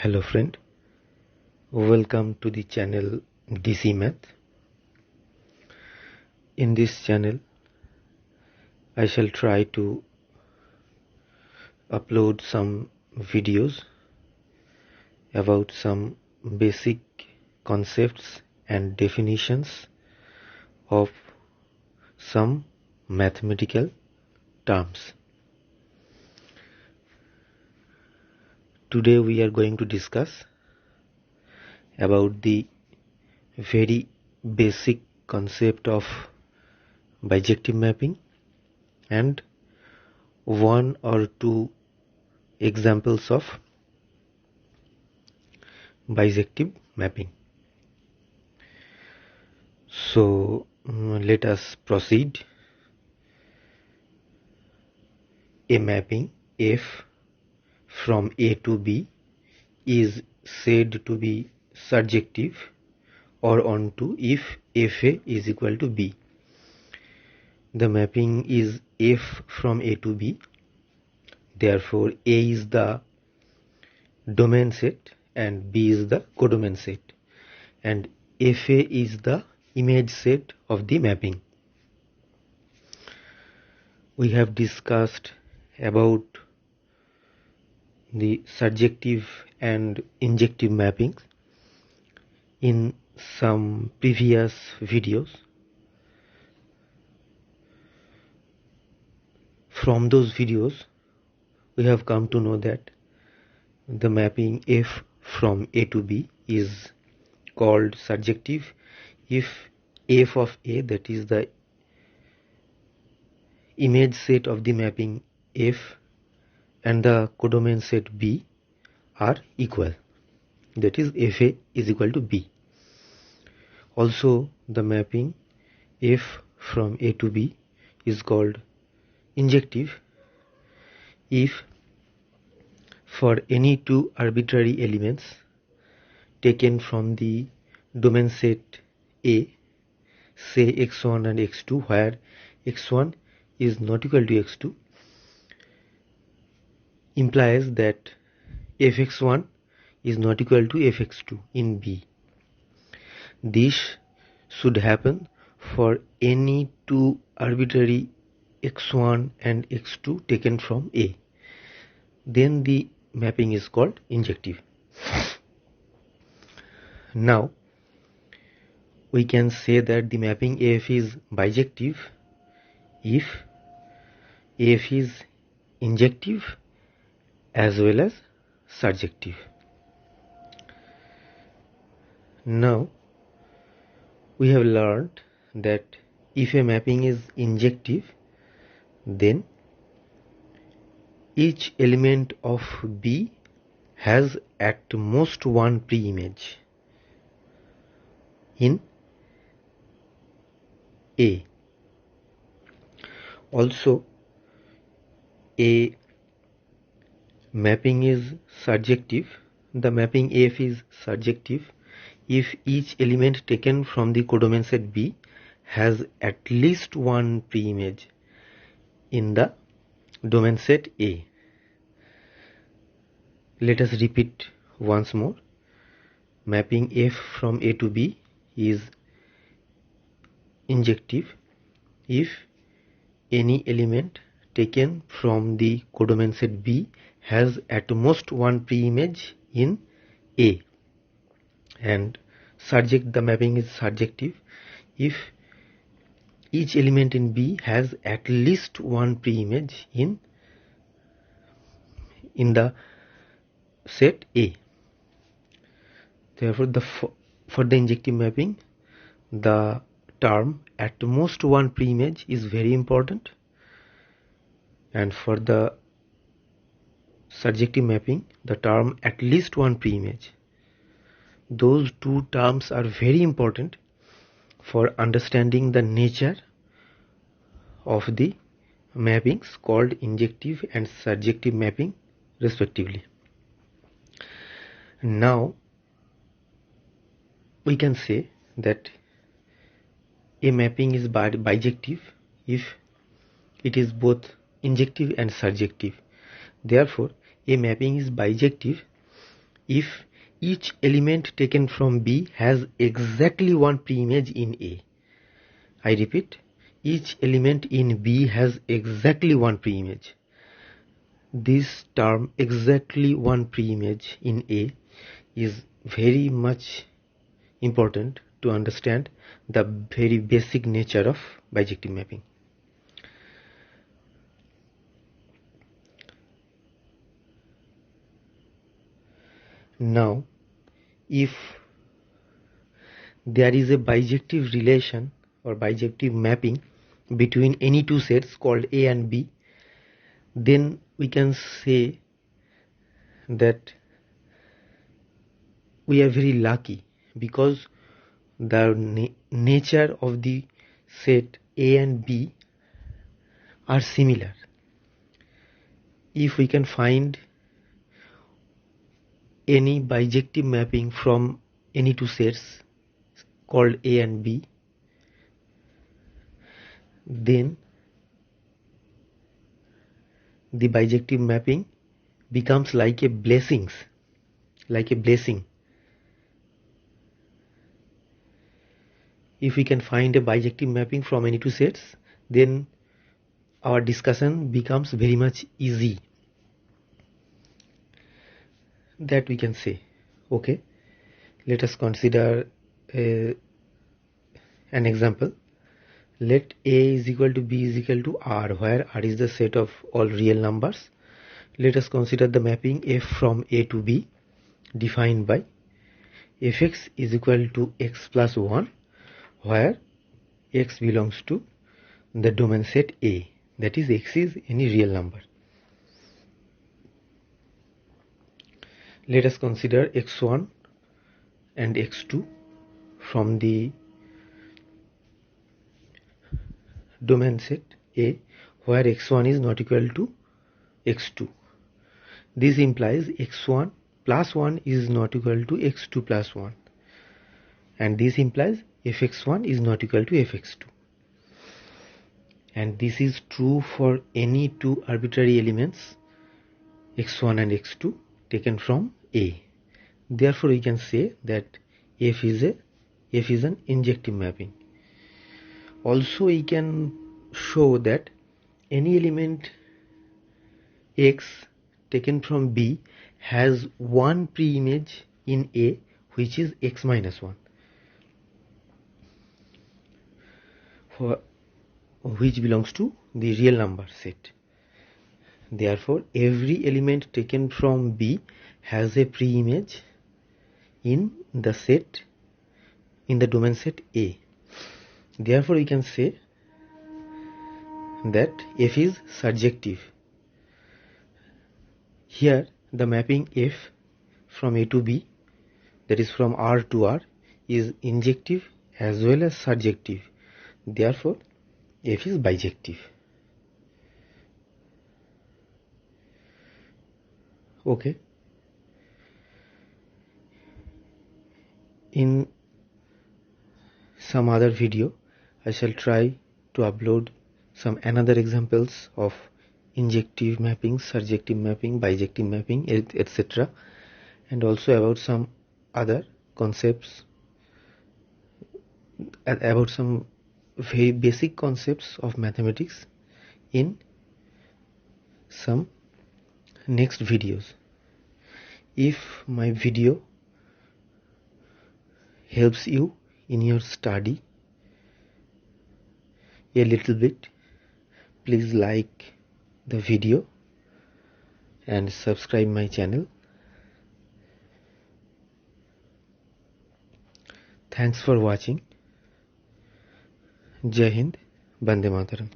Hello friend, welcome to the channel DC Math. In this channel I shall try to upload some videos about some basic concepts and definitions of some mathematical terms. Today we are going to discuss about the very basic concept of bijective mapping and one or two examples of bijective mapping. So let us proceed. A mapping F from A to B is said to be surjective or onto if FA is equal to B. The mapping is F from A to B, therefore A is the domain set and B is the codomain set, and FA is the image set of the mapping. We have discussed about the surjective and injective mappings in some previous videos. From those videos we have come to know that the mapping F from A to B is called surjective if F of A, that is the image set of the mapping F, and the codomain set B are equal, that is FA is equal to B. Also the mapping F from A to B is called injective if for any two arbitrary elements taken from the domain set A, say x1 and x2, where x1 is not equal to x2, implies that fx1 is not equal to fx2 in B. This should happen for any two arbitrary x1 and x2 taken from A. Then the mapping is called injective. Now we can say that the mapping F is bijective if F is injective as well as surjective. Now we have learned that if a mapping is injective, then each element of B has at most one pre-image in A. Also a mapping is surjective, the mapping F is surjective if each element taken from the codomain set B has at least one pre-image in the domain set A. Let us repeat once more. Mapping F from A to B is injective if any element taken from the codomain set B has at most one pre-image in A, and the mapping is surjective if each element in B has at least one pre-image in the set A. Therefore for the injective mapping, the term at most one pre-image is very important, and for the surjective mapping, the term at least one pre-image. Those two terms are very important for understanding the nature of the mappings called injective and surjective mapping respectively. Now we can say that a mapping is bijective if it is both injective and surjective. Therefore a mapping is bijective if each element taken from B has exactly one preimage in A. I repeat, each element in B has exactly one preimage. This term exactly one preimage in A is very much important to understand the very basic nature of bijective mapping. Now, if there is a bijective relation or bijective mapping between any two sets called A and B, then we can say that we are very lucky, because the nature of the set A and B are similar. If we can find any bijective mapping from any two sets called A and B, then the bijective mapping becomes like a blessing. If we can find a bijective mapping from any two sets, then our discussion becomes very much easy. That we can say. Okay, let us consider an example. Let A is equal to B is equal to R, where R is the set of all real numbers. Let us consider the mapping f from A to B, defined by fx is equal to x plus 1, where x belongs to the domain set A, that is, x is any real number. Let us consider x1 and x2 from the domain set A, where x1 is not equal to x2. This implies x1 plus 1 is not equal to x2 plus 1, and this implies fx1 is not equal to fx2. And this is true for any two arbitrary elements x1 and x2 taken from A. Therefore, we can say that f is an injective mapping. Also, we can show that any element x taken from B has one preimage in A, which is x minus 1, which belongs to the real number set. Therefore, every element taken from B has a preimage in the set, in the domain set A. Therefore, we can say that f is surjective. Here, the mapping f from A to B, that is from R to R, is injective as well as surjective. Therefore, f is bijective. Okay. In some other video, I shall try to upload some another examples of injective mapping, surjective mapping, bijective mapping, etc., and also about some other concepts, about some very basic concepts of mathematics in some next videos. If my video helps you in your study a little bit, please like the video and subscribe my channel. Thanks for watching. Jai Hind, Bande Mataram.